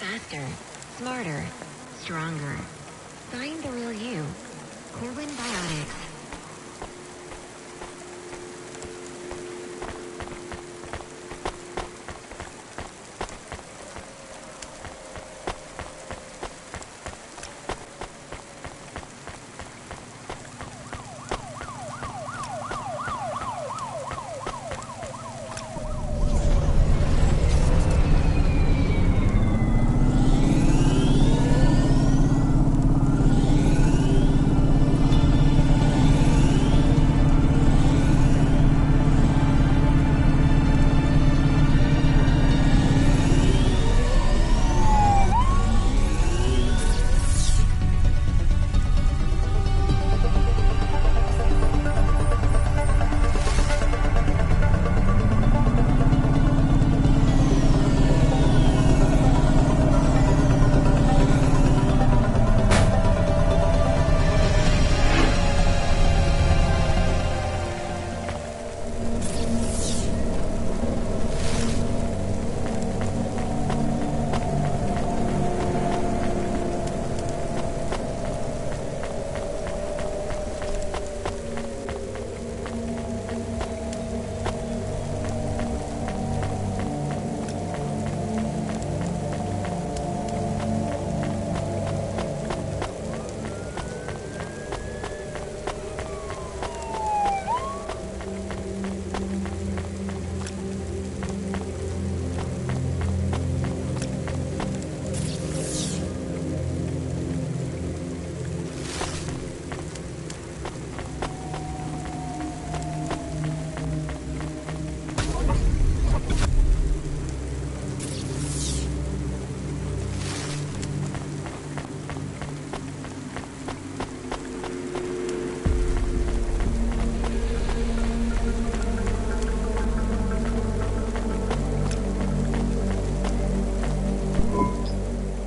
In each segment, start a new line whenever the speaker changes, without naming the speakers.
Faster, smarter, stronger. Find the real you. Corwin Biotics.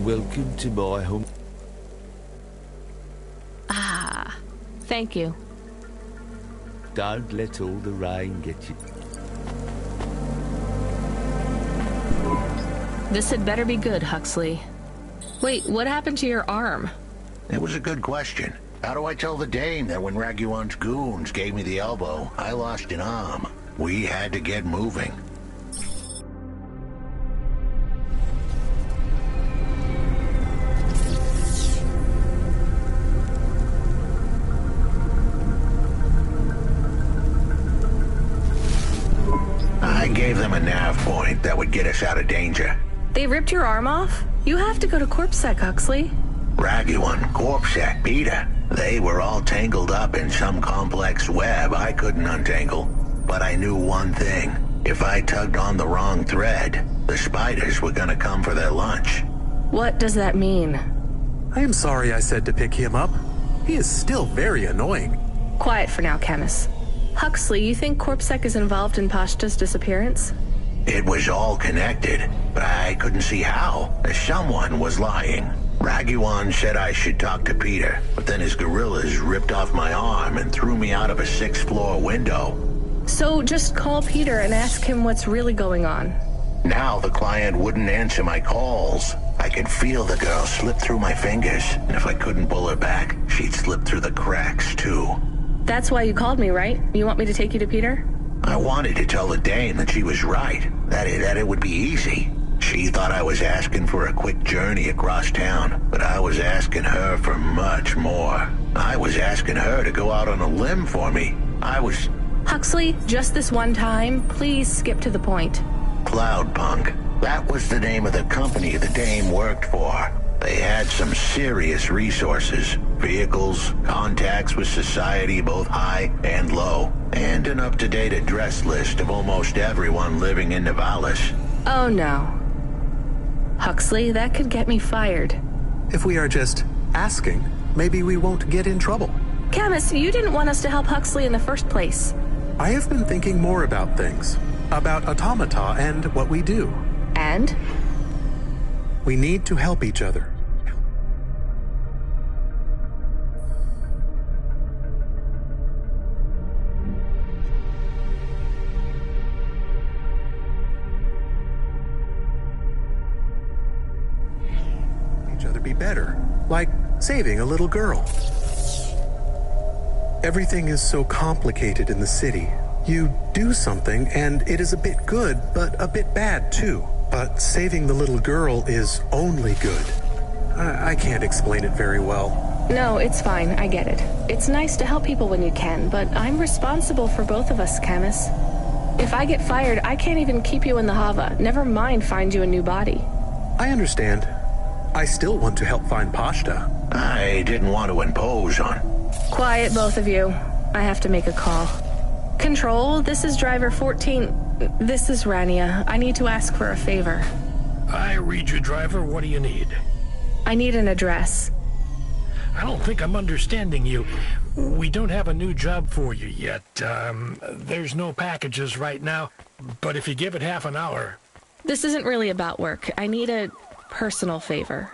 Welcome to my home.
Ah, thank you.
Don't let all the rain get you.
This had better be good, Huxley. Wait, what happened to your arm?
It was a good question. How do I tell the dame that when Raguan's goons gave me the elbow, I lost an arm? We had to get moving. I gave them a nav point that would get us out of danger.
They ripped your arm off? You have to go to CorpSec, Huxley.
Raguan, CorpSec, Peter. They were all tangled up in some complex web I couldn't untangle. But I knew one thing. If I tugged on the wrong thread, the spiders were gonna come for their lunch.
What does that mean?
I am sorry I said to pick him up. He is still very annoying.
Quiet for now, Camus. Huxley, you think CorpSec is involved in Pashta's disappearance?
It was all connected, but I couldn't see how. Someone was lying. Raguan said I should talk to Peter, but then his gorillas ripped off my arm and threw me out of a 6th-floor window.
So just call Peter and ask him what's really going on.
Now the client wouldn't answer my calls. I could feel the girl slip through my fingers, and if I couldn't pull her back, she'd slip through the cracks, too.
That's why you called me, right? You want me to take you to Peter?
I wanted to tell the dame that she was right, that it would be easy. She thought I was asking for a quick journey across town, but I was asking her for much more. I was asking her to go out on a limb for me.
Huxley, just this one time, please skip to the point.
Cloudpunk. That was the name of the company the dame worked for. They had some serious resources. Vehicles, contacts with society both high and low, and an up-to-date address list of almost everyone living in Nivalis.
Oh no. Huxley, that could get me fired.
If we are just asking, maybe we won't get in trouble.
Camus, you didn't want us to help Huxley in the first place.
I have been thinking more about things. About automata and what we do.
And?
We need to help each other. be better, like saving a little girl. Everything is so complicated in the city. You do something and it is a bit good, but a bit bad too. But saving the little girl is only good. I can't explain it very well.
No, it's fine. I get it. It's nice to help people when you can, but I'm responsible for both of us, Camus. If I get fired, I can't even keep you in the Hava. Never mind find you a new body.
I understand. I still want to help find Pashta.
I didn't want to impose on...
Quiet, both of you. I have to make a call. Control, this is driver 14. This is Rania. I need to ask for a favor.
I read you, driver. What do you need?
I need an address.
I don't think I'm understanding you. We don't have a new job for you yet. There's no packages right now, but if you give it half an hour...
This isn't really about work. I need a personal favor.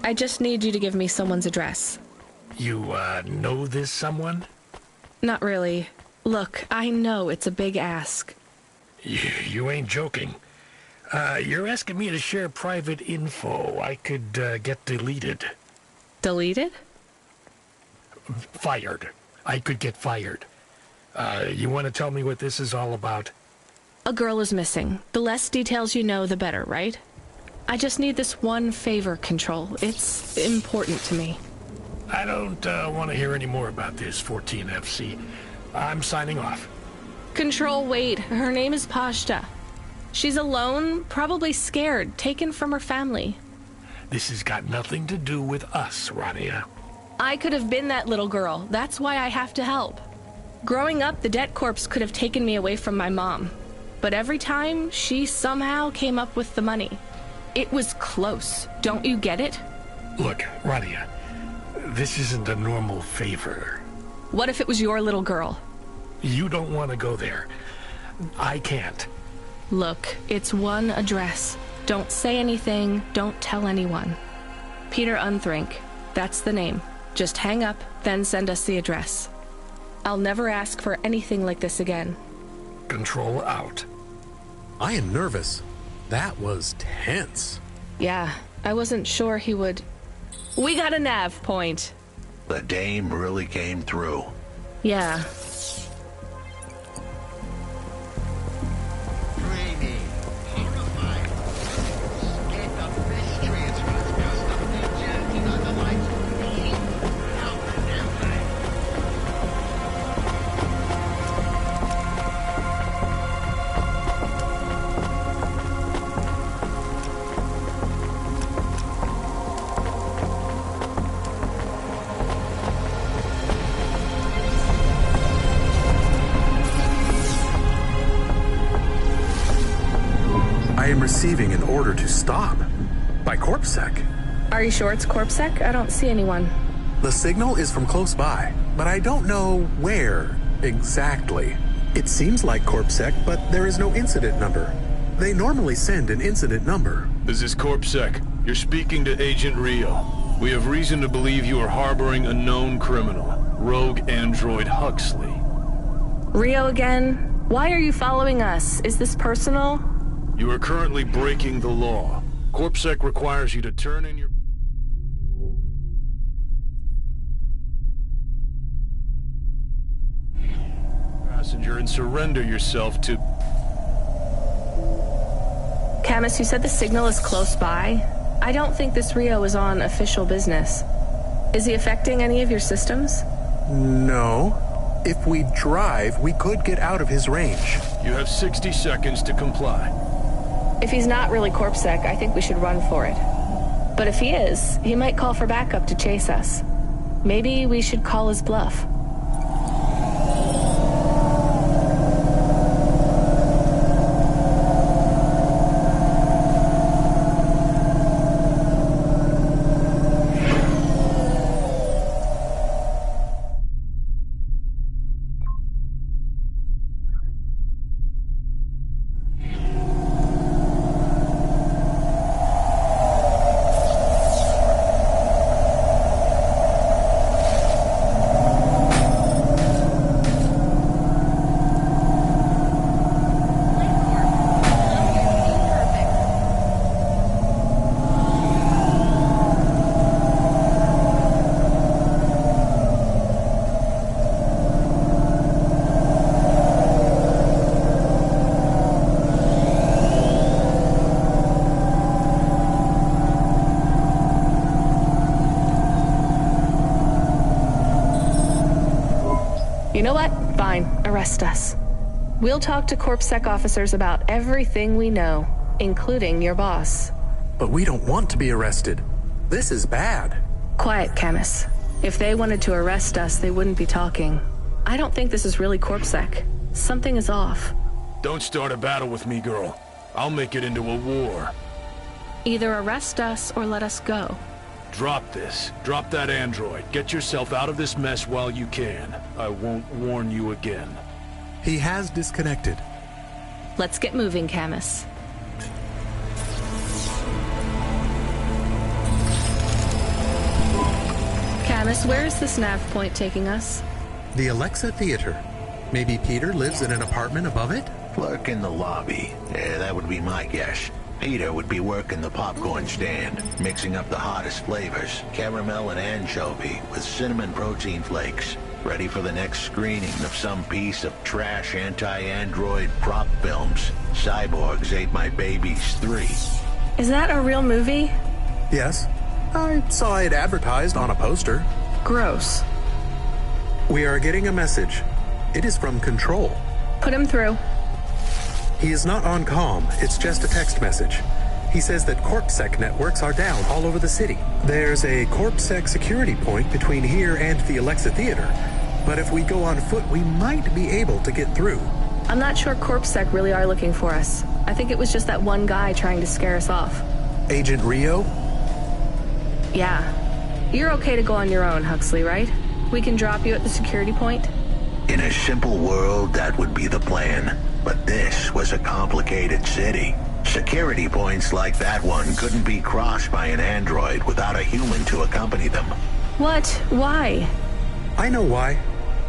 I just need you to give me someone's address.
You, know this someone?
Not really. Look, I know it's a big ask.
You ain't joking. You're asking me to share private info I could, get deleted.
Deleted?
Fired. I could get fired. You want to tell me what this is all about?
A girl is missing. The less details you know, the better, right? I just need this one favor, Control. It's important to me.
I don't, want to hear any more about this, 14FC. I'm signing off.
Control, wait. Her name is Pashta. She's alone, probably scared, taken from her family.
This has got nothing to do with us, Rania.
I could have been that little girl. That's why I have to help. Growing up, the debt corps could have taken me away from my mom. But every time, she somehow came up with the money. It was close. Don't you get it?
Look, Rania, this isn't a normal favor.
What if it was your little girl?
You don't want to go there. I can't.
Look, it's one address. Don't say anything, don't tell anyone. Peter Unthrink, that's the name. Just hang up, then send us the address. I'll never ask for anything like this again.
Control out.
I am nervous. That was tense.
Yeah, I wasn't sure he would... We got a nav point.
The dame really came through.
Yeah.
Dreamy, horrified, escape the fish transfers, just a few jets on the lights of the help and everything.
I am receiving an order to stop. By CorpSec.
Are you sure it's CorpSec? I don't see anyone.
The signal is from close by, but I don't know where exactly. It seems like CorpSec, but there is no incident number. They normally send an incident number.
This is CorpSec. You're speaking to Agent Rio. We have reason to believe you are harboring a known criminal, rogue android Huxley.
Rio again? Why are you following us? Is this personal?
You are currently breaking the law. CorpSec requires you to turn in your... passenger and surrender yourself to...
Camus, you said the signal is close by. I don't think this Rio is on official business. Is he affecting any of your systems?
No. If we drive, we could get out of his range.
You have 60 seconds to comply.
If he's not really CorpSec, I think we should run for it. But if he is, he might call for backup to chase us. Maybe we should call his bluff. know what? Fine. Arrest us. We'll talk to CorpSec officers about everything we know, including your boss.
But we don't want to be arrested. This is bad.
Quiet, Camus. If they wanted to arrest us, they wouldn't be talking. I don't think this is really CorpSec. Something is off.
Don't start a battle with me, girl. I'll make it into a war.
Either arrest us or let us go.
Drop this. Drop that android. Get yourself out of this mess while you can. I won't warn you again.
He has disconnected.
Let's get moving, Camus. Camus, where is this nav point taking us?
The Alexa Theater. Maybe Peter lives in an apartment above it?
Clerk in the lobby. Yeah, that would be my guess. Peter would be working the popcorn stand, mixing up the hottest flavors, caramel and anchovy with cinnamon protein flakes, ready for the next screening of some piece of trash anti-android prop films. Cyborgs Ate My Babies 3.
Is that a real movie?
Yes. I saw it advertised on a poster.
Gross.
We are getting a message. It is from Control.
Put him through.
He is not on comm, it's just a text message. He says that CorpSec networks are down all over the city. There's a CorpSec security point between here and the Alexa Theater, but if we go on foot, we might be able to get through.
I'm not sure CorpSec really are looking for us. I think it was just that one guy trying to scare us off.
Agent Rio?
Yeah. You're okay to go on your own, Huxley, right? We can drop you at the security point?
In a simple world, that would be the plan. But this was a complicated city. Security points like that one couldn't be crossed by an android without a human to accompany them.
What? Why?
I know why.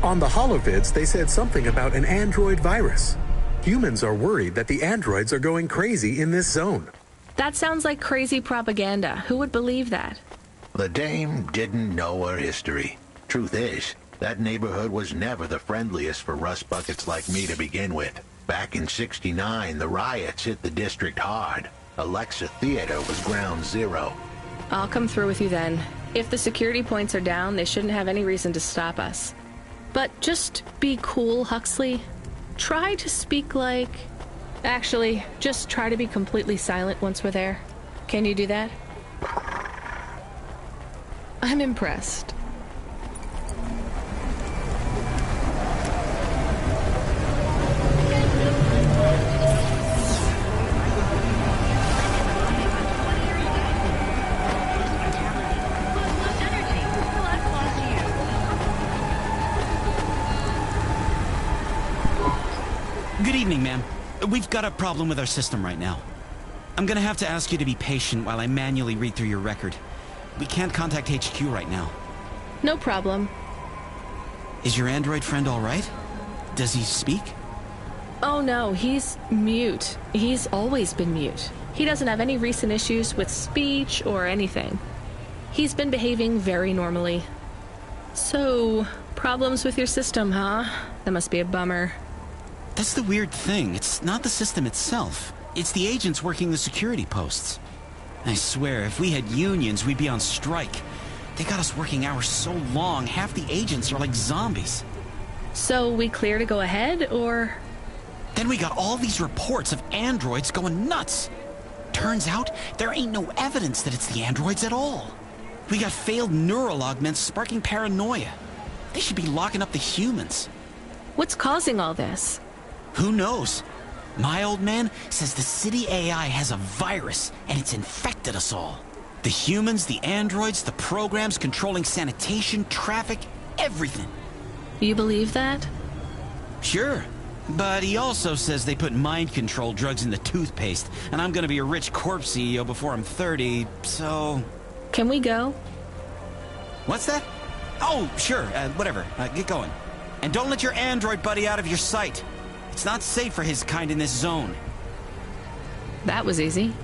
On the holovids, they said something about an android virus. Humans are worried that the androids are going crazy in this zone.
That sounds like crazy propaganda. Who would believe that?
The dame didn't know her history. Truth is, that neighborhood was never the friendliest for rust buckets like me to begin with. Back in '69, the riots hit the district hard. Alexa Theater was ground zero.
I'll come through with you then. If the security points are down, they shouldn't have any reason to stop us. But just be cool, Huxley. Try to speak like... Actually, just try to be completely silent once we're there. Can you do that? I'm impressed.
Good evening, ma'am. We've got a problem with our system right now. I'm gonna have to ask you to be patient while I manually read through your record. We can't contact HQ right now.
No problem.
Is your android friend all right? Does he speak?
Oh no, he's mute. He's always been mute. He doesn't have any recent issues with speech or anything. He's been behaving very normally. So, problems with your system, huh? That must be a bummer.
That's the weird thing. It's not the system itself. It's the agents working the security posts. I swear, if we had unions, we'd be on strike. They got us working hours so long, half the agents are like zombies.
So we clear to go ahead, or...?
Then we got all these reports of androids going nuts. Turns out, there ain't no evidence that it's the androids at all. We got failed neural augments sparking paranoia. They should be locking up the humans.
What's causing all this?
Who knows? My old man says the city AI has a virus, and it's infected us all. The humans, the androids, the programs controlling sanitation, traffic, everything.
You believe that?
Sure. But he also says they put mind control drugs in the toothpaste, and I'm gonna be a rich corp CEO before I'm 30, so...
Can we go?
What's that? Oh, sure, whatever. Get going. And don't let your android buddy out of your sight. It's not safe for his kind in this zone.
That was easy.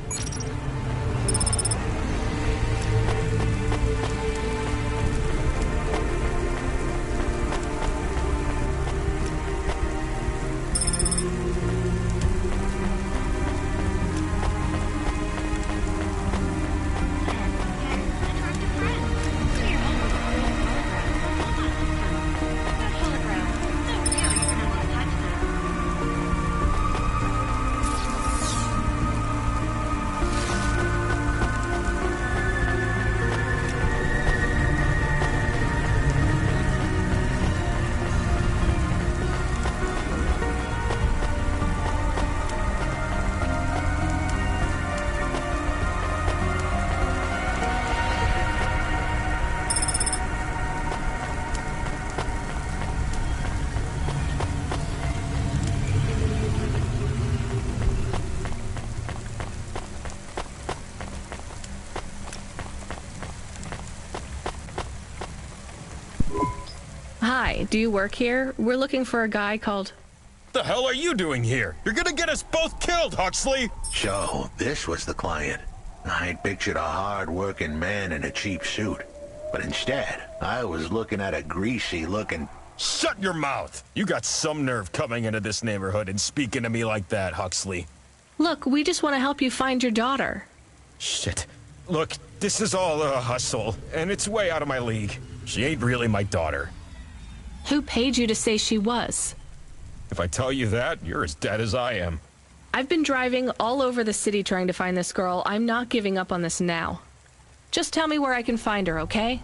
Hi, do you work here? We're looking for a guy called...
The hell are you doing here? You're gonna get us both killed, Huxley!
So, this was the client. I'd pictured a hard-working man in a cheap suit. But instead, I was looking at a greasy-looking...
Shut your mouth! You got some nerve coming into this neighborhood and speaking to me like that, Huxley.
Look, we just want to help you find your daughter.
Shit. Look, this is all a hustle, and it's way out of my league. She ain't really my daughter.
Who paid you to say she was?
If I tell you that, you're as dead as I am.
I've been driving all over the city trying to find this girl. I'm not giving up on this now. Just tell me where I can find her, okay?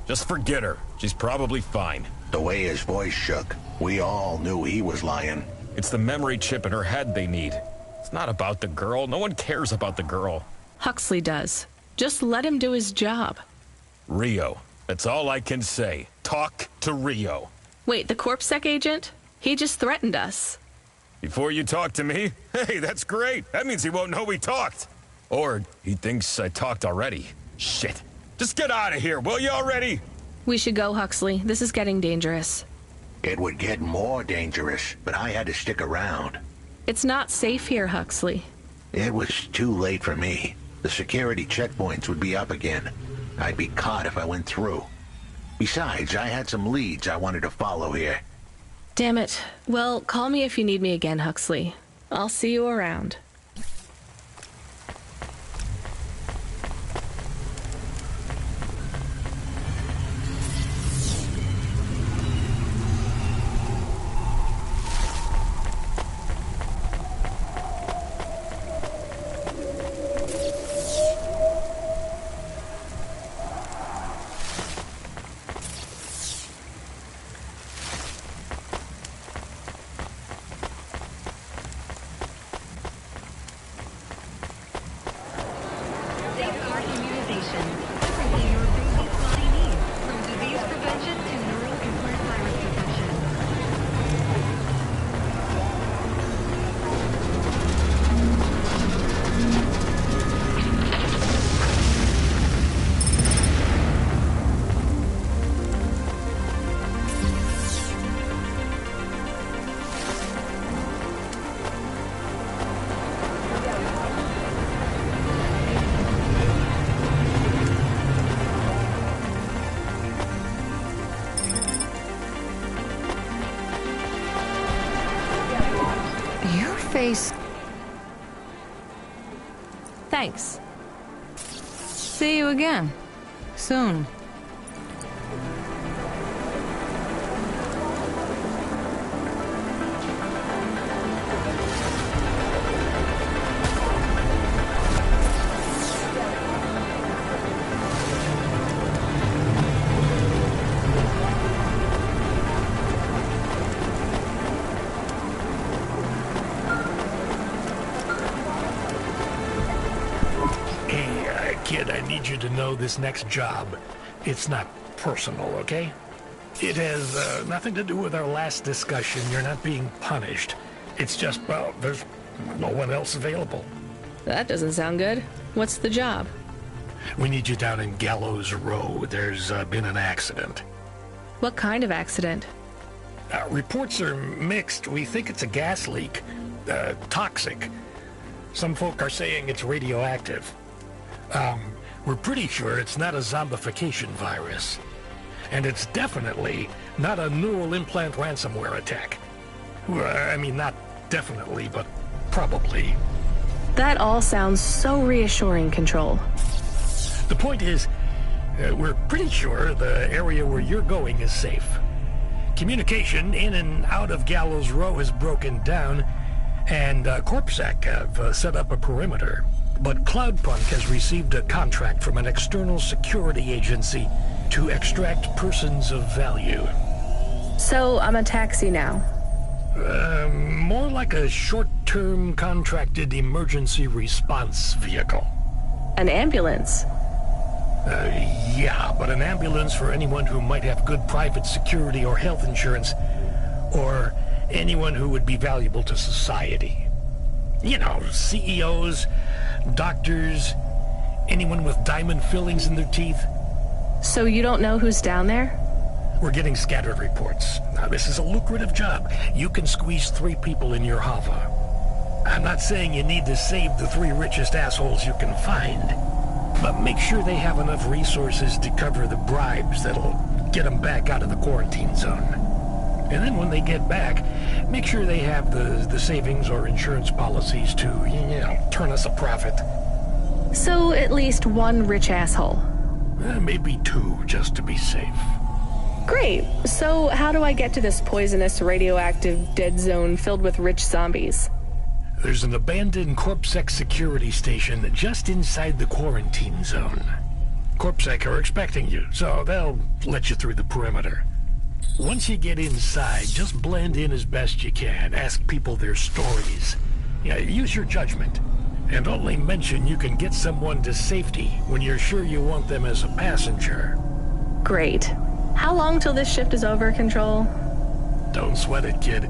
Just forget her. She's probably fine.
The way his voice shook, we all knew he was lying.
It's the memory chip in her head they need. It's not about the girl. No one cares about the girl.
Huxley does. Just let him do his job.
Rio. That's all I can say. Talk to Rio.
Wait, the CorpSec agent? He just threatened us.
Before you talk to me? Hey, that's great. That means he won't know we talked. Or he thinks I talked already. Shit. Just get out of here, will you already?
We should go, Huxley. This is getting dangerous.
It would get more dangerous, but I had to stick around.
It's not safe here, Huxley.
It was too late for me. The security checkpoints would be up again. I'd be caught if I went through. Besides, I had some leads I wanted to follow here.
Damn it. Well, call me if you need me again, Huxley. I'll see you around.
Safeguard immunization. Everything your baby's body needs, from disease prevention to neural implant virus protection.
Your face.
Thanks.
See you again. Soon.
Hey, kid, I need you to know this next job. It's not personal, okay? It has nothing to do with our last discussion. You're not being punished. It's just, well, there's no one else available.
That doesn't sound good. What's the job?
We need you down in Gallows Row. There's been an accident.
What kind of accident?
Reports are mixed. We think it's a gas leak. Toxic. Some folk are saying it's radioactive. We're pretty sure it's not a zombification virus. And it's definitely not a neural implant ransomware attack. I mean, not definitely, but probably.
That all sounds so reassuring, Control.
The point is, we're pretty sure the area where you're going is safe. Communication in and out of Gallows Row has broken down, and CorpSec have set up a perimeter. But Cloudpunk has received a contract from an external security agency to extract persons of value.
So I'm a taxi now.
More like a short-term contracted emergency response vehicle.
An ambulance.
Yeah, but an ambulance for anyone who might have good private security or health insurance, or anyone who would be valuable to society. You know, CEOs, doctors, anyone with diamond fillings in their teeth.
So you don't know who's down there?
We're getting scattered reports. Now, this is a lucrative job. You can squeeze 3 people in your hover. I'm not saying you need to save the 3 richest assholes you can find, but make sure they have enough resources to cover the bribes that'll get them back out of the quarantine zone. And then when they get back, make sure they have the savings or insurance policies to, turn us a profit.
So at least 1 rich asshole.
Maybe 2, just to be safe.
Great. So how do I get to this poisonous, radioactive, dead zone filled with rich zombies?
There's an abandoned CorpSec security station just inside the quarantine zone. CorpSec are expecting you, so they'll let you through the perimeter. Once you get inside, just blend in as best you can. Ask people their stories. Use your judgment. And only mention you can get someone to safety when you're sure you want them as a passenger.
Great. How long till this shift is over, Control?
Don't sweat it, kid.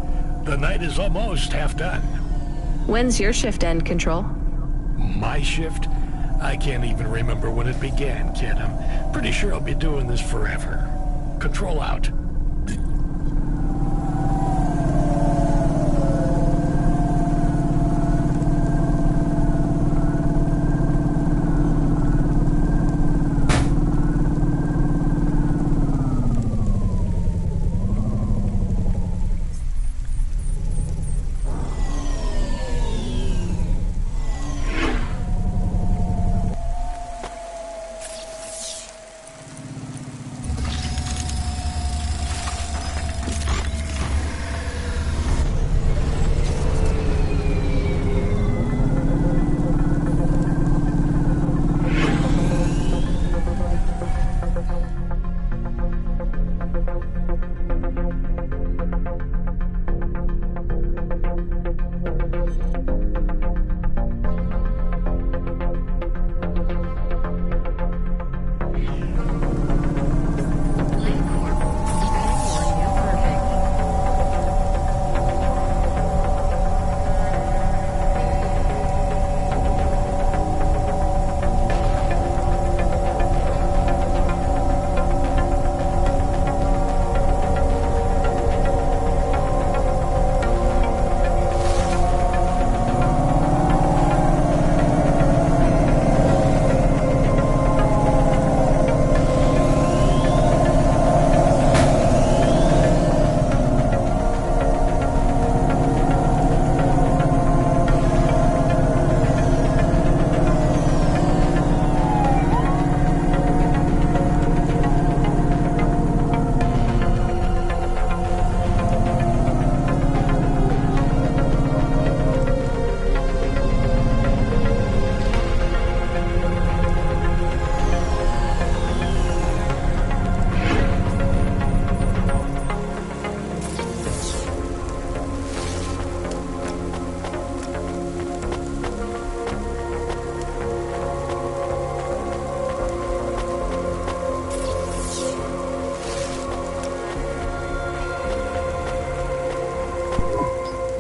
The night is almost half done.
When's your shift end, Control?
My shift? I can't even remember when it began, kid. I'm pretty sure I'll be doing this forever. Control out.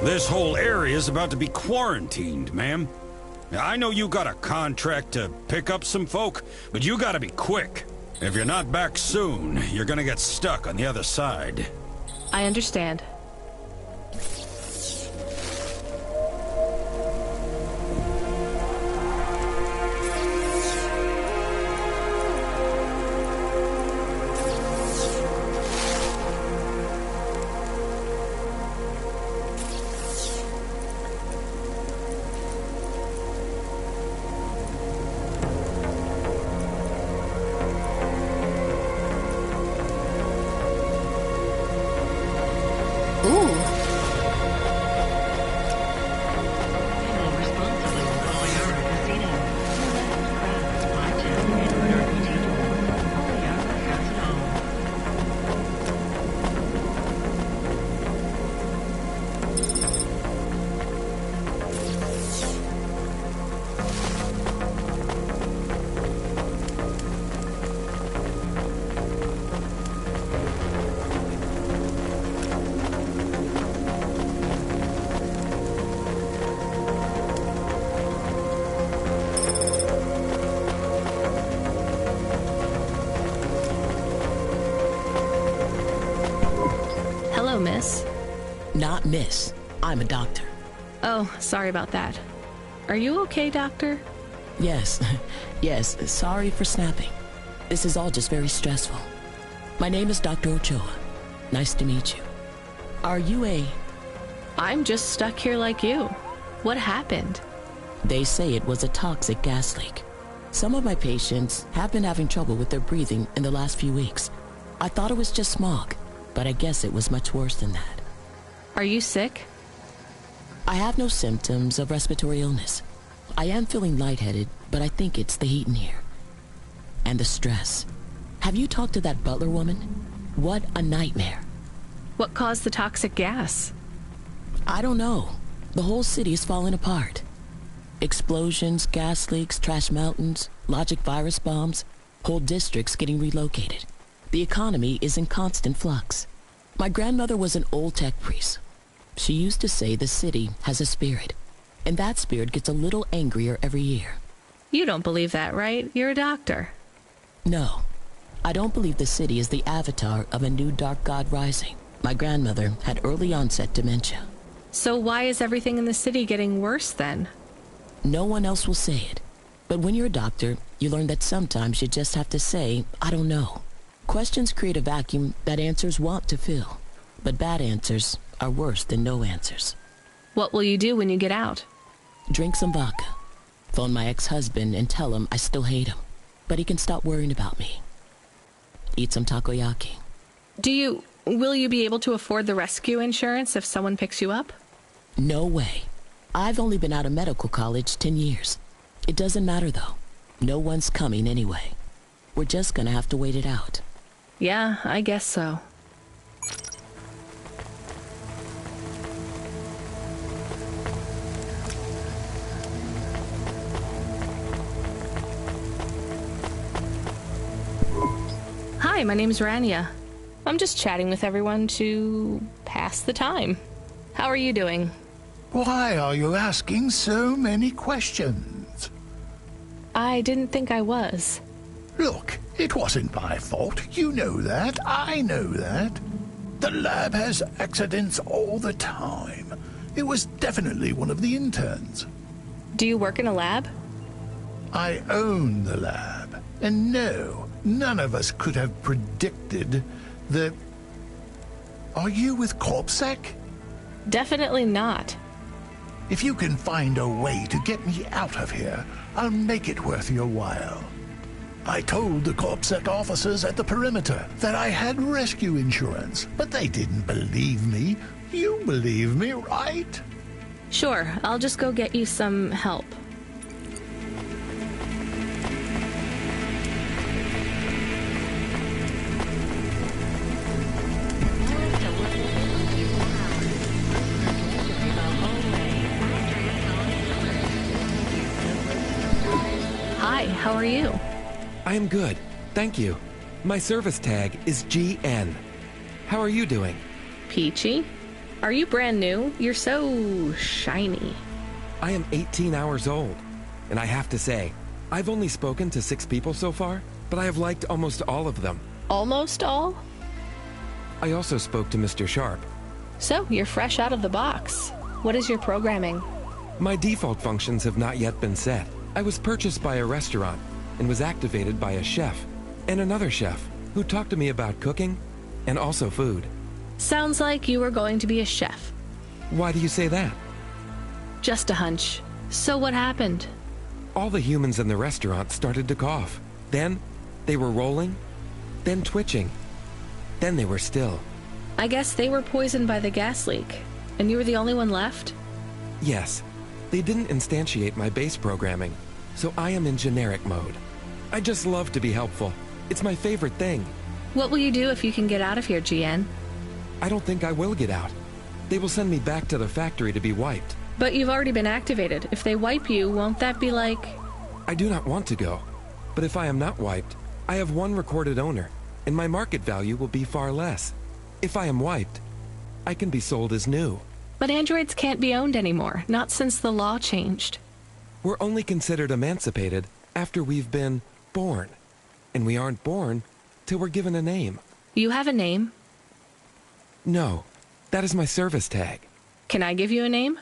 This whole area is about to be quarantined, ma'am. Now, I know you got a contract to pick up some folk, but you gotta be quick. If you're not back soon, you're gonna get stuck on the other side.
I understand. miss.
Not miss. I'm a doctor.
Oh, sorry about that. Are you okay, doctor?
Yes. Yes, sorry for snapping. This is all just very stressful. My name is Dr. Ochoa. Nice to meet you. Are you a...
I'm just stuck here like you. What happened?
They say it was a toxic gas leak. Some of my patients have been having trouble with their breathing in the last few weeks. I thought it was just smog, but I guess it was much worse than that.
Are you sick?
I have no symptoms of respiratory illness. I am feeling lightheaded, but I think it's the heat in here. And the stress. Have you talked to that butler woman? What a nightmare.
What caused the toxic gas?
I don't know. The whole city is falling apart. Explosions, gas leaks, trash mountains, logic virus bombs, whole districts getting relocated. The economy is in constant flux. My grandmother was an old tech priest. She used to say the city has a spirit, and that spirit gets a little angrier every year.
You don't believe that, right? You're a doctor.
No, I don't believe the city is the avatar of a new dark god rising. My grandmother had early onset dementia.
So why is everything in the city getting worse then?
No one else will say it. But when you're a doctor, you learn that sometimes you just have to say, I don't know. Questions create a vacuum that answers want to fill. But bad answers are worse than no answers.
What will you do when you get out?
Drink some vodka. Phone my ex-husband and tell him I still hate him. But he can stop worrying about me. Eat some takoyaki.
Will you be able to afford the rescue insurance if someone picks you up?
No way. I've only been out of medical college 10 years. It doesn't matter though. No one's coming anyway. We're just gonna have to wait it out.
Yeah, I guess so. Hi, my name's Rania. I'm just chatting with everyone to pass the time. How are you doing?
Why are you asking so many questions?
I didn't think I was.
Look, it wasn't my fault. You know that. I know that. The lab has accidents all the time. It was definitely one of the interns.
Do you work in a lab?
I own the lab. And no, none of us could have predicted the... Are you with CorpSec?
Definitely not.
If you can find a way to get me out of here, I'll make it worth your while. I told the CorpSec officers at the perimeter that I had rescue insurance, but they didn't believe me. You believe me, right?
Sure, I'll just go get you some help. Hi, how are you?
I am good, thank you. My service tag is GN. How are you doing?
Peachy? Are you brand new? You're so shiny.
I am 18 hours old, and I have to say, I've only spoken to 6 people so far, but I have liked almost all of them.
Almost all?
I also spoke to Mr. Sharp.
So, you're fresh out of the box. What is your programming?
My default functions have not yet been set. I was purchased by a restaurant and was activated by a chef and another chef who talked to me about cooking and also food.
Sounds like you were going to be a chef.
Why do you say that?
Just a hunch. So what happened?
All the humans in the restaurant started to cough. Then they were rolling, then twitching. Then they were still.
I guess they were poisoned by the gas leak, and you were the only one left?
Yes. They didn't instantiate my base programming, so I am in generic mode. I just love to be helpful. It's my favorite thing.
What will you do if you can get out of here, GN?
I don't think I will get out. They will send me back to the factory to be wiped.
But you've already been activated. If they wipe you, won't that be like...
I do not want to go. But if I am not wiped, I have one recorded owner, and my market value will be far less. If I am wiped, I can be sold as new.
But androids can't be owned anymore, not since the law changed.
We're only considered emancipated after we've been born. And we aren't born till we're given a name.
You have a name?
No, That is my service tag.
Can I give you a name?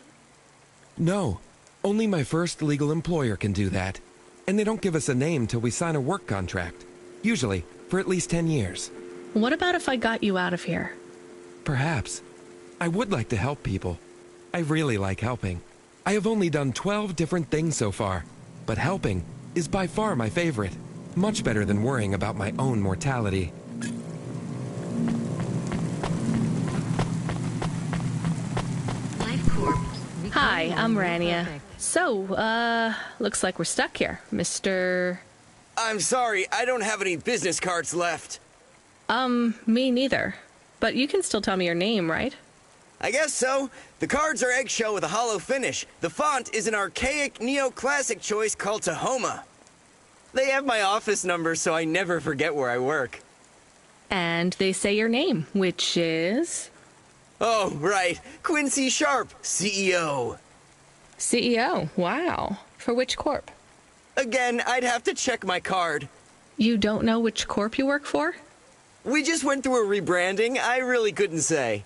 No, only my first legal employer can do that. And they don't give us a name till we sign a work contract. Usually, for at least 10 years.
What about if I got you out of here?
Perhaps. I would like to help people. I really like helping. I have only done 12 different things so far, but helping is by far my favorite. Much better than worrying about my own mortality.
Hi, I'm Rania. So, looks like we're stuck here, Mr...
I'm sorry, I don't have any business cards left.
Me neither. But you can still tell me your name, right?
I guess so. The cards are eggshell with a hollow finish. The font is an archaic neoclassic choice called Tahoma. They have my office number, so I never forget where I work.
And they say your name, which is...
Oh, right. Quincy Sharp, CEO.
CEO? Wow. For which corp?
Again, I'd have to check my card.
You don't know which corp you work for?
We just went through a rebranding. I really couldn't say.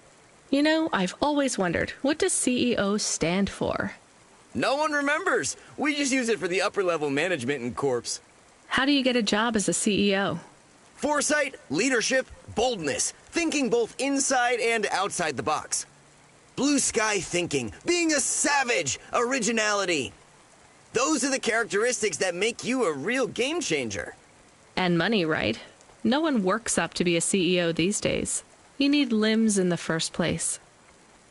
You know, I've always wondered, what does CEO stand for?
No one remembers. We just use it for the upper-level management in corps.
How do you get a job as a CEO?
Foresight, leadership, boldness. Thinking both inside and outside the box. Blue sky thinking. Being a savage. Originality. Those are the characteristics that make you a real game changer.
And money, right? No one works up to be a CEO these days. You need limbs in the first place.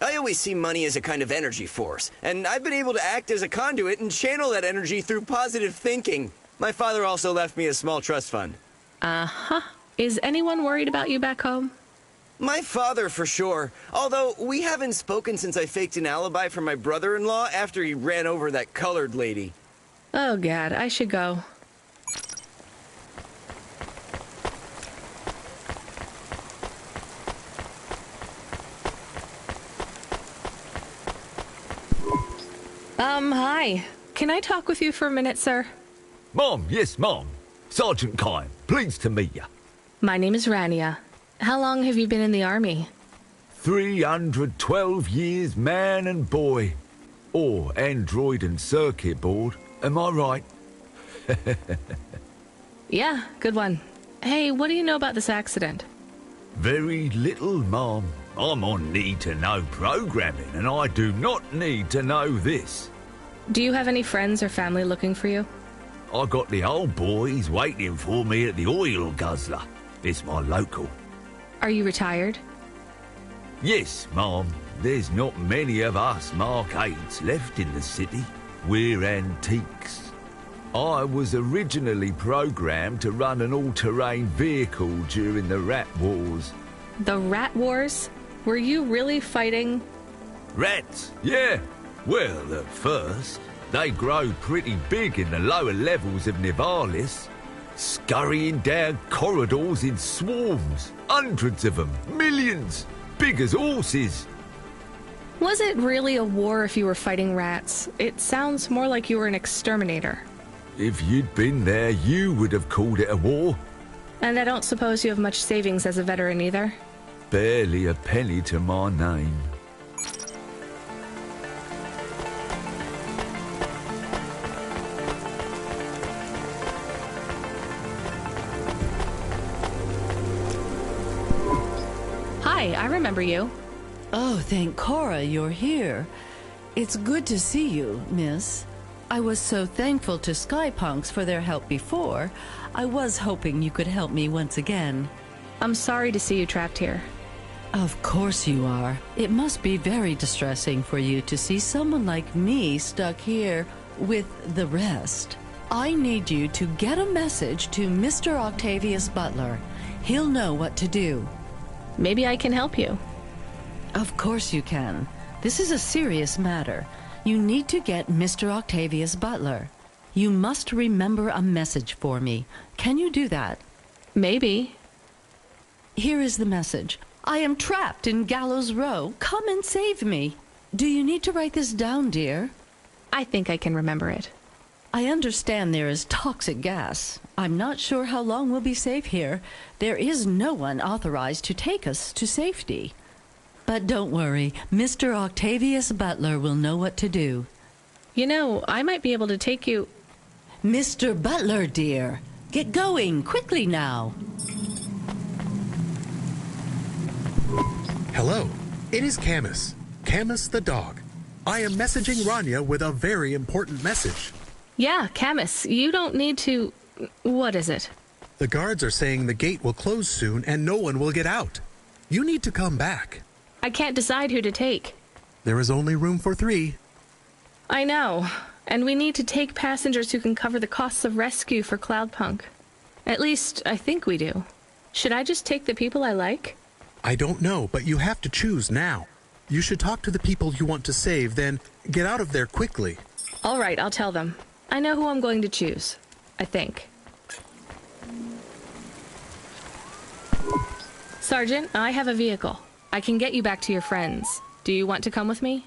I always see money as a kind of energy force, and I've been able to act as a conduit and channel that energy through positive thinking. My father also left me a small trust fund.
Uh-huh. Is anyone worried about you back home?
My father, for sure. Although, we haven't spoken since I faked an alibi for my brother-in-law after he ran over that colored lady.
Oh, God, I should go. Hi. Can I talk with you for a minute, sir?
Mom, yes, Mom. Sergeant Kine, pleased to meet you.
My name is Rania. How long have you been in the army?
312 years, man and boy. Or android and circuit board. Am I right?
Yeah, good one. Hey, what do you know about this accident?
Very little, Mom. I'm on need-to-know programming, and I do not need to know this.
Do you have any friends or family looking for you?
I got the old boys waiting for me at the oil guzzler. It's my local.
Are you retired?
Yes, Mom. There's not many of us Mark 8s left in the city. We're antiques. I was originally programmed to run an all-terrain vehicle during the Rat Wars.
The Rat Wars? Were you really fighting?
Rats, yeah. Well, at first, they grow pretty big in the lower levels of Nivalis, scurrying down corridors in swarms, hundreds of them, millions, big as horses.
Was it really a war if you were fighting rats? It sounds more like you were an exterminator.
If you'd been there, you would have called it a war.
And I don't suppose you have much savings as a veteran either?
Barely a penny to my name.
Hi, I remember you.
Oh, thank Cora you're here. It's good to see you, miss. I was so thankful to Skypunks for their help before. I was hoping you could help me once again.
I'm sorry to see you trapped here.
Of course you are. It must be very distressing for you to see someone like me stuck here with the rest. I need you to get a message to Mr. Octavius Butler. He'll know what to do.
Maybe I can help you.
Of course you can. This is a serious matter. You need to get Mr. Octavius Butler. You must remember a message for me. Can you do that?
Maybe.
Here is the message. I am trapped in Gallows Row. Come and save me. Do you need to write this down, dear?
I think I can remember it.
I understand there is toxic gas. I'm not sure how long we'll be safe here. There is no one authorized to take us to safety. But don't worry, Mr. Octavius Butler will know what to do.
You know, I might be able to take you...
Mr. Butler, dear, get going quickly now.
Hello, it is Camus. Camus the dog. I am messaging Rania with a very important message.
Yeah, Camus, you don't need to... What is it?
The guards are saying the gate will close soon and no one will get out. You need to come back.
I can't decide who to take.
There is only room for 3.
I know, and we need to take passengers who can cover the costs of rescue for Cloudpunk. At least, I think we do. Should I just take the people I like?
I don't know, but you have to choose now. You should talk to the people you want to save, then get out of there quickly.
All right, I'll tell them. I know who I'm going to choose. I think. Sergeant, I have a vehicle. I can get you back to your friends. Do you want to come with me?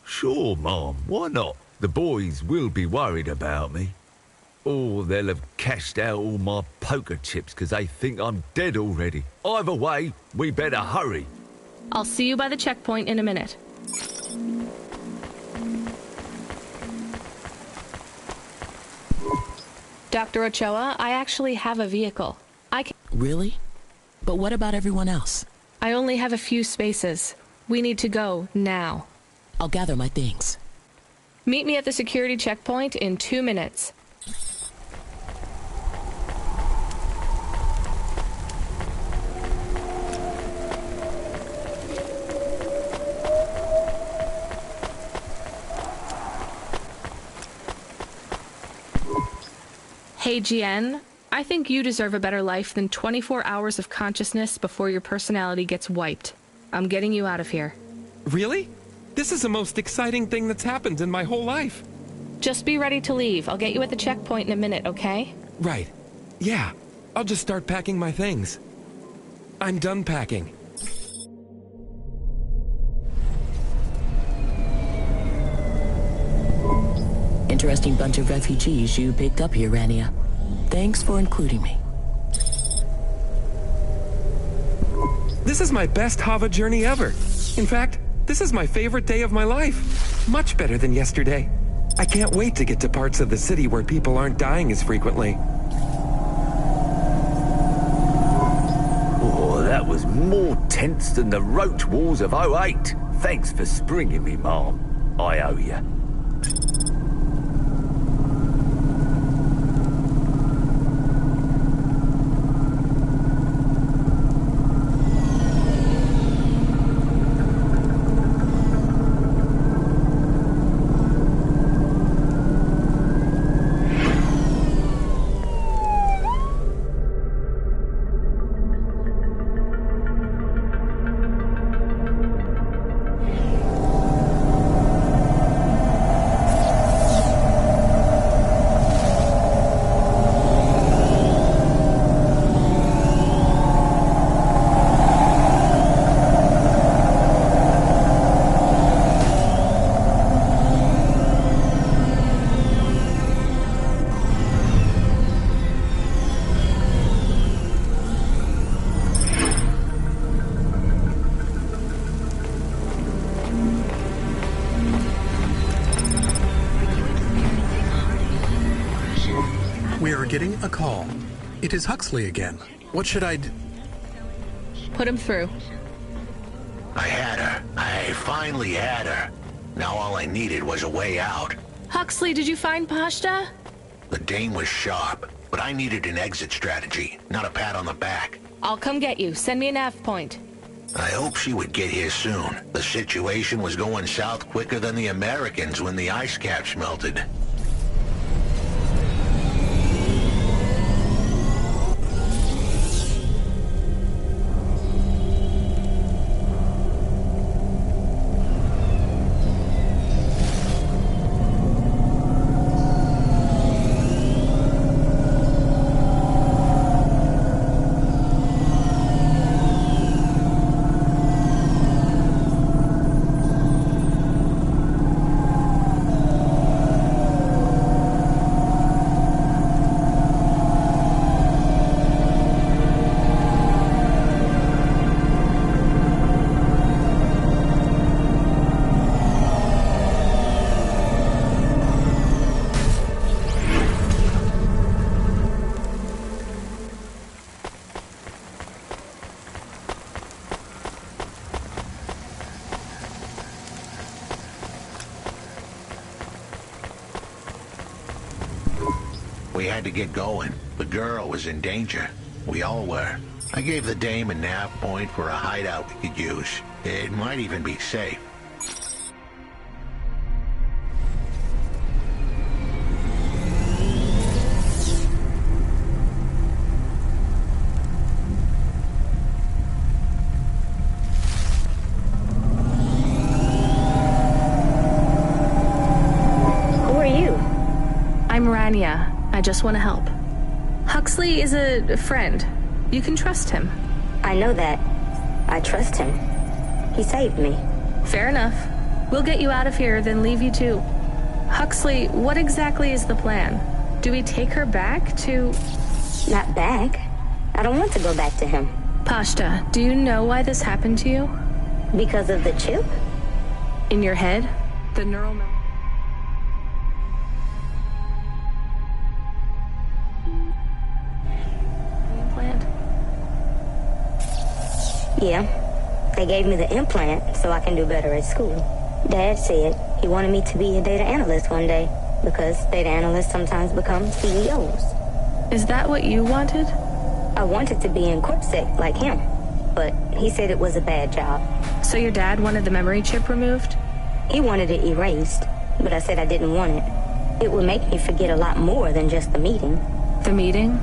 Sure, Mom. Why not? The boys will be worried about me. Or they'll have cashed out all my poker chips because they think I'm dead already. Either way, we better hurry.
I'll see you by the checkpoint in a minute. Dr. Ochoa, I actually have a vehicle. I can...
Really? But what about everyone else?
I only have a few spaces. We need to go now.
I'll gather my things.
Meet me at the security checkpoint in 2 minutes. Hey, GN, I think you deserve a better life than 24 hours of consciousness before your personality gets wiped. I'm getting you out of here.
Really? This is the most exciting thing that's happened in my whole life.
Just be ready to leave. I'll get you at the checkpoint in a minute, okay?
Right. Yeah. I'll just start packing my things. I'm done packing.
Interesting bunch of refugees you picked up here, Rania. Thanks for including me.
This is my best Hava journey ever. In fact, this is my favorite day of my life. Much better than yesterday. I can't wait to get to parts of the city where people aren't dying as frequently.
Oh, that was more tense than the roach wars of '08. Thanks for springing me, Mom. I owe you.
Getting a call. It is Huxley again. What should I do?
Put him through.
I had her. I finally had her. Now all I needed was a way out.
Huxley, did you find Pashta?
The Dane was sharp, but I needed an exit strategy, not a pat on the back.
I'll come get you. Send me a nav point.
I hope she would get here soon. The situation was going south quicker than the Americans when the ice caps melted. We had to get going. The girl was in danger. We all were. I gave the dame a nav point for a hideout we could use. It might even be safe.
I'm Rania. I just want to help. Huxley is a friend. You can trust him.
I know that. I trust him. He saved me.
Fair enough. We'll get you out of here, then leave you too. Huxley, what exactly is the plan? Do we take her back to...
Not back. I don't want to go back to him.
Pashta, do you know why this happened to you?
Because of the chip?
In your head? The neural...
Yeah. They gave me the implant so I can do better at school. Dad said he wanted me to be a data analyst one day because data analysts sometimes become CEOs.
Is that what you wanted?
I wanted to be in CorpSec like him, but he said it was a bad job.
So your dad wanted the memory chip removed?
He wanted it erased, but I said I didn't want it. It would make me forget a lot more than just the meeting.
The meeting?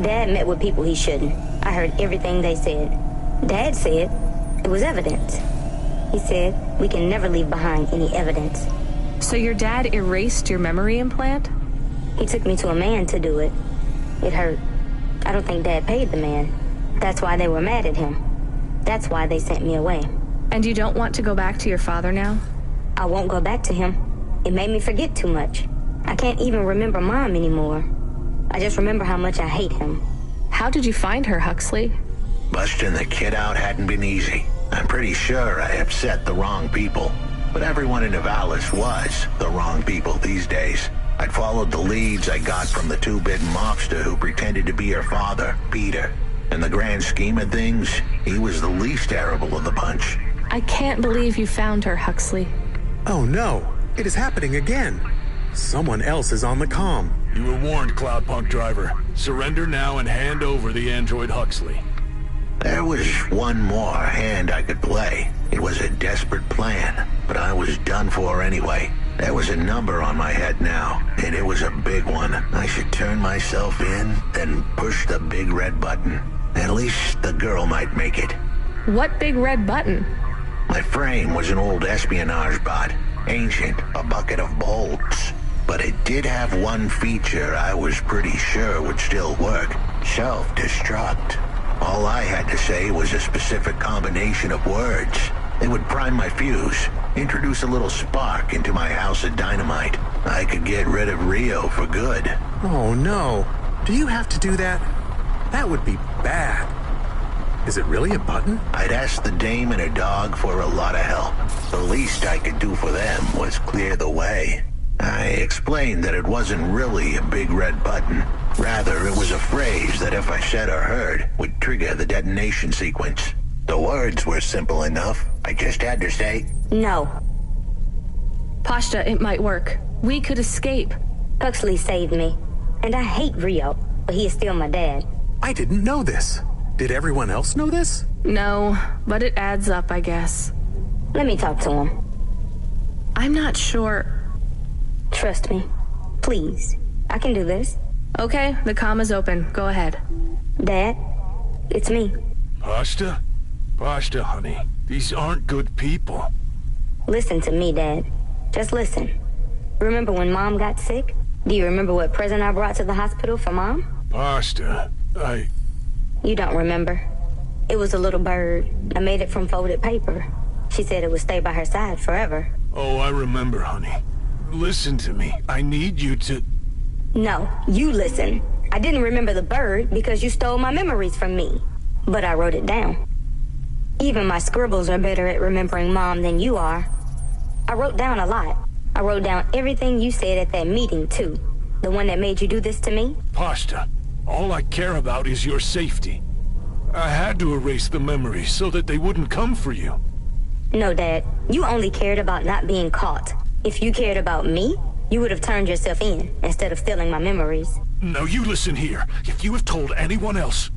Dad met with people he shouldn't. I heard everything they said. Dad said it was evidence. He said we can never leave behind any evidence.
So your dad erased your memory implant?
He took me to a man to do it. It hurt. I don't think Dad paid the man. That's why they were mad at him. That's why they sent me away.
And you don't want to go back to your father now?
I won't go back to him. It made me forget too much. I can't even remember Mom anymore. I just remember how much I hate him.
How did you find her, Huxley?
Busting the kid out hadn't been easy. I'm pretty sure I upset the wrong people. But everyone in Nivalis was the wrong people these days. I'd followed the leads I got from the two-bit mobster who pretended to be her father, Peter. In the grand scheme of things, he was the least terrible of the bunch.
I can't believe you found her, Huxley.
Oh no, it is happening again. Someone else is on the comm.
You were warned, Cloudpunk driver. Surrender now and hand over the android Huxley.
There was one more hand I could play. It was a desperate plan, but I was done for anyway. There was a number on my head now, and it was a big one. I should turn myself in, then push the big red button. At least the girl might make it.
What big red button?
My frame was an old espionage bot. Ancient, a bucket of bolts. But it did have one feature I was pretty sure would still work. Self-destruct. All I had to say was a specific combination of words. It would prime my fuse, introduce a little spark into my house of dynamite. I could get rid of Rio for good.
Oh no. Do you have to do that? That would be bad. Is it really a button?
I'd asked the dame and her dog for a lot of help. The least I could do for them was clear the way. I explained that it wasn't really a big red button. Rather, it was a phrase that if I said or heard, would trigger the detonation sequence. The words were simple enough. I just had to say,
no.
Pashta, it might work. We could escape.
Huxley saved me. And I hate Rio, but he is still my dad.
I didn't know this. Did everyone else know this?
No, but it adds up, I guess.
Let me talk to him.
I'm not sure.
Trust me. Please. I can do this.
Okay, the comm is open. Go ahead.
Dad, it's me.
Pashta? Pashta, honey. These aren't good people.
Listen to me, Dad. Just listen. Remember when Mom got sick? Do you remember what present I brought to the hospital for Mom?
Pashta,
You don't remember. It was a little bird. I made it from folded paper. She said it would stay by her side forever.
Oh, I remember, honey. Listen to me. I need you to...
No, you listen. I didn't remember the bird because you stole my memories from me. But I wrote it down. Even my scribbles are better at remembering Mom than you are. I wrote down a lot. I wrote down everything you said at that meeting, too. The one that made you do this to me?
Pashta, all I care about is your safety. I had to erase the memories so that they wouldn't come for you.
No, Dad. You only cared about not being caught. If you cared about me, you would have turned yourself in instead of stealing my memories.
Now you listen here. If you have told anyone else...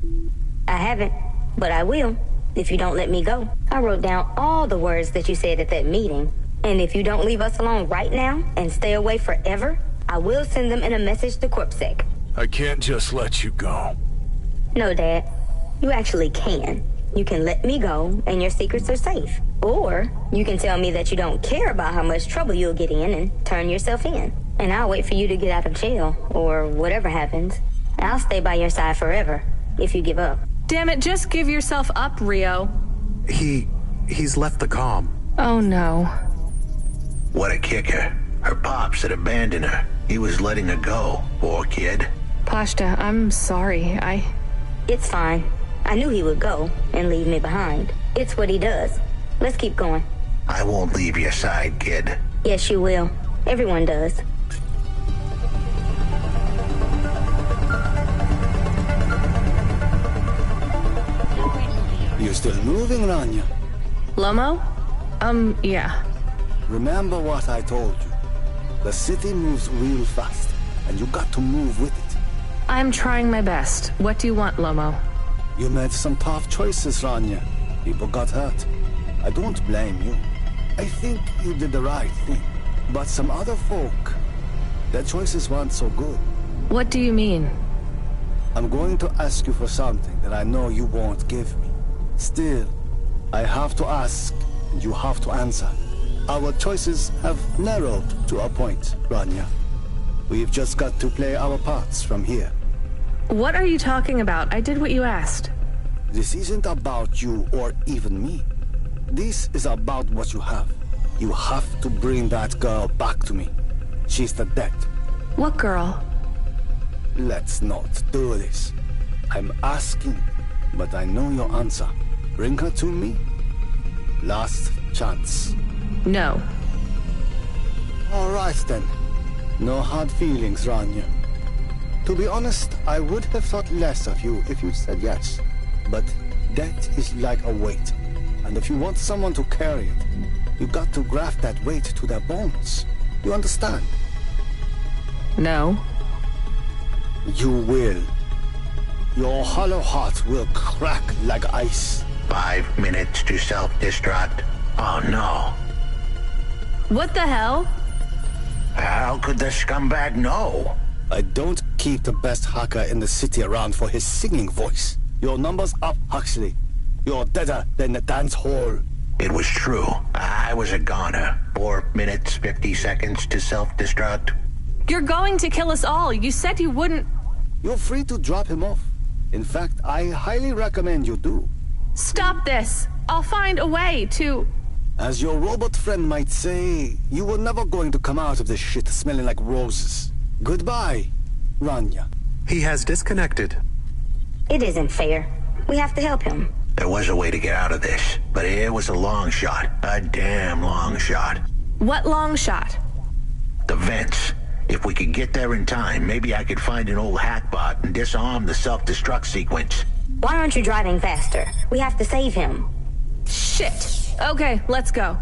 I haven't, but I will, if you don't let me go. I wrote down all the words that you said at that meeting. And if you don't leave us alone right now and stay away forever, I will send them in a message to CorpSec.
I can't just let you go.
No, Dad. You actually can. You can let me go, and your secrets are safe. Or you can tell me that you don't care about how much trouble you'll get in and turn yourself in. And I'll wait for you to get out of jail, or whatever happens. I'll stay by your side forever, if you give up.
Damn it, just give yourself up, Rio.
He's left the comm.
Oh no.
What a kicker. Her pops had abandoned her. He was letting her go. Poor kid.
Pashta, I'm sorry.
It's fine. I knew he would go and leave me behind. It's what he does. Let's keep going.
I won't leave your side, kid.
Yes, you will. Everyone does.
You're still moving, Rania?
Lomo? Yeah.
Remember what I told you. The city moves real fast, and you got to move with it.
I'm trying my best. What do you want, Lomo?
You made some tough choices, Rania. People got hurt. I don't blame you. I think you did the right thing. But some other folk, their choices weren't so good.
What do you mean?
I'm going to ask you for something that I know you won't give me. Still, I have to ask, and you have to answer. Our choices have narrowed to a point, Rania. We've just got to play our parts from here.
What are you talking about? I did what you asked.
This isn't about you or even me. This is about what you have. You have to bring that girl back to me. She's the dead.
What girl?
Let's not do this. I'm asking, but I know your answer. Bring her to me. Last chance.
No.
All right, then. No hard feelings, Rania. To be honest, I would have thought less of you if you said yes. But death is like a weight. And if you want someone to carry it, you got to graft that weight to their bones. You understand?
No.
You will. Your hollow heart will crack like ice.
5 minutes to self-destruct. Oh no.
What the hell?
How could the scumbag know?
I don't keep the best hacker in the city around for his singing voice. Your number's up, Huxley. You're deader than the dance hall.
It was true. I was a goner. 4 minutes, 50 seconds to self-destruct.
You're going to kill us all. You said you wouldn't...
You're free to drop him off. In fact, I highly recommend you do.
Stop this. I'll find a way to...
As your robot friend might say, you were never going to come out of this shit smelling like roses. Goodbye, Rania.
He has disconnected.
It isn't fair. We have to help him.
There was a way to get out of this, but it was a long shot. A damn long shot.
What long shot?
The vents. If we could get there in time, maybe I could find an old hackbot and disarm the self-destruct sequence.
Why aren't you driving faster? We have to save him.
Shit. Okay, let's go.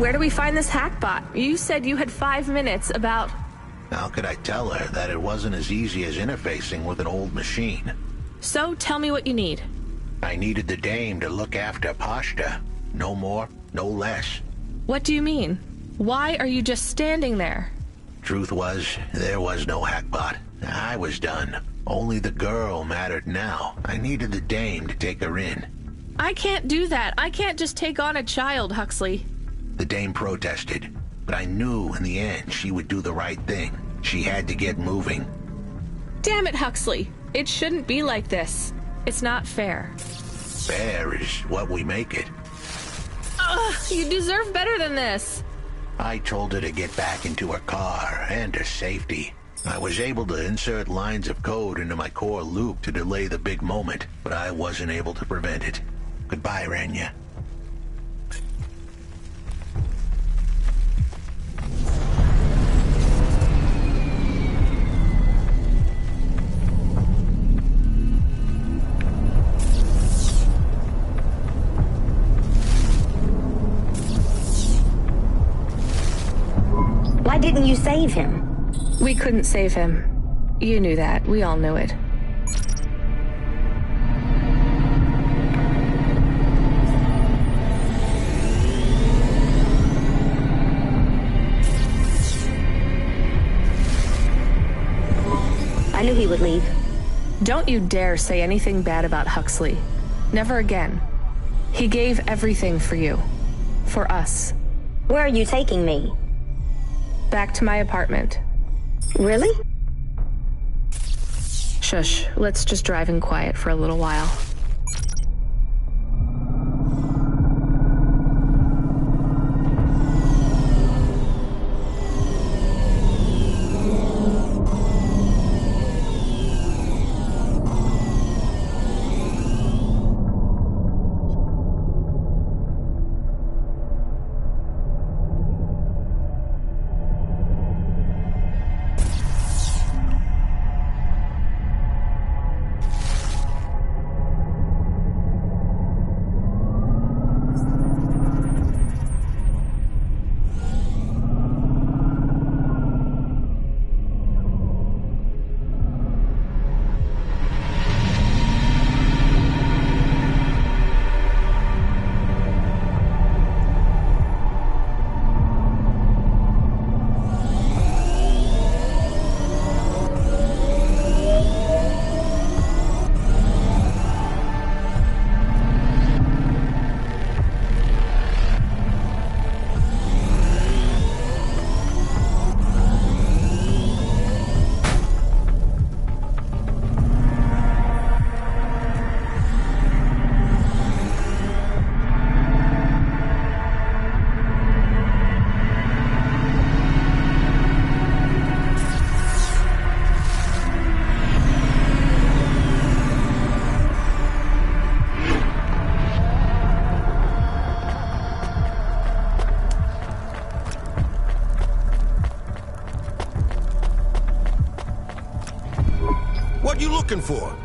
Where do we find this hackbot? You said you had 5 minutes about...
How could I tell her that it wasn't as easy as interfacing with an old machine?
So, tell me what you need.
I needed the dame to look after Pashta. No more, no less.
What do you mean? Why are you just standing there?
Truth was, there was no hackbot. I was done. Only the girl mattered now. I needed the dame to take her in.
I can't do that. I can't just take on a child, Huxley.
The dame protested, but I knew in the end she would do the right thing. She had to get moving.
Damn it, Huxley. It shouldn't be like this. It's not fair.
Fair is what we make it.
Ugh, you deserve better than this.
I told her to get back into her car and her safety. I was able to insert lines of code into my core loop to delay the big moment, but I wasn't able to prevent it. Goodbye, Rania.
Why didn't you save him?
We couldn't save him. You knew that. We all knew it.
I knew he would leave.
Don't you dare say anything bad about Huxley. Never again. He gave everything for you. For us.
Where are you taking me?
Back to my apartment.
Really?
Shush. Let's just drive in quiet for a little while.
What you looking for?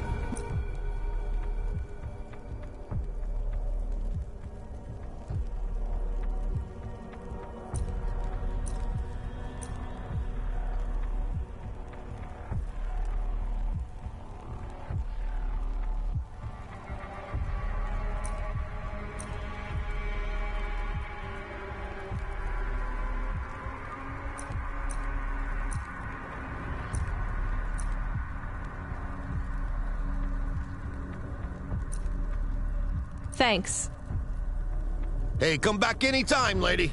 Thanks.
Hey, come back anytime, lady.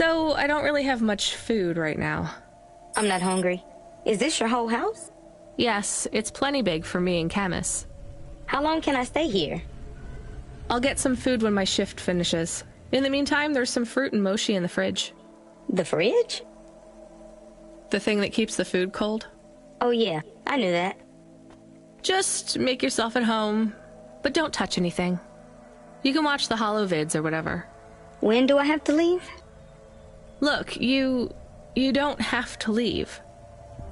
So, I don't really have much food right now.
I'm not hungry. Is this your whole house?
Yes, it's plenty big for me and Camus.
How long can I stay here?
I'll get some food when my shift finishes. In the meantime, there's some fruit and mochi in the fridge.
The fridge?
The thing that keeps the food cold?
Oh yeah, I knew that.
Just make yourself at home, but don't touch anything. You can watch the holo vids or whatever.
When do I have to leave?
Look, you don't have to leave.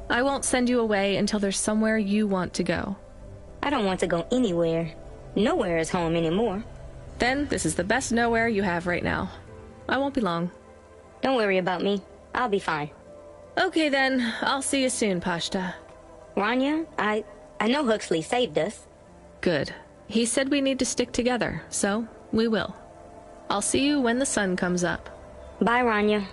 I won't send you away until there's somewhere you want to go.
I don't want to go anywhere. Nowhere is home anymore.
Then this is the best nowhere you have right now. I won't be long.
Don't worry about me. I'll be fine.
Okay then, I'll see you soon, Pashta.
Rania, I know Huxley saved us.
Good. He said we need to stick together, so we will. I'll see you when the sun comes up.
Bye, Rania.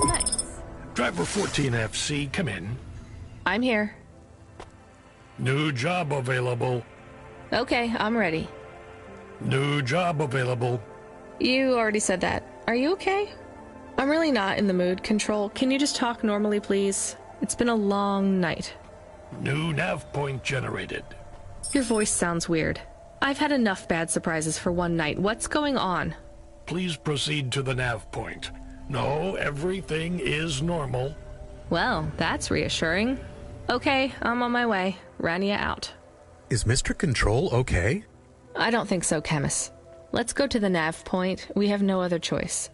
Nice. Driver 14FC, come in.
I'm here.
New job available.
Okay, I'm ready.
New job available.
You already said that. Are you okay? I'm really not in the mood, Control. Can you just talk normally, please? It's been a long night.
New nav point generated.
Your voice sounds weird. I've had enough bad surprises for one night. What's going on?
Please proceed to the nav point. No, everything is normal.
Well, that's reassuring. Okay, I'm on my way. Rania out.
Is Mr. Control okay?
I don't think so, Camus. Let's go to the nav point. We have no other choice.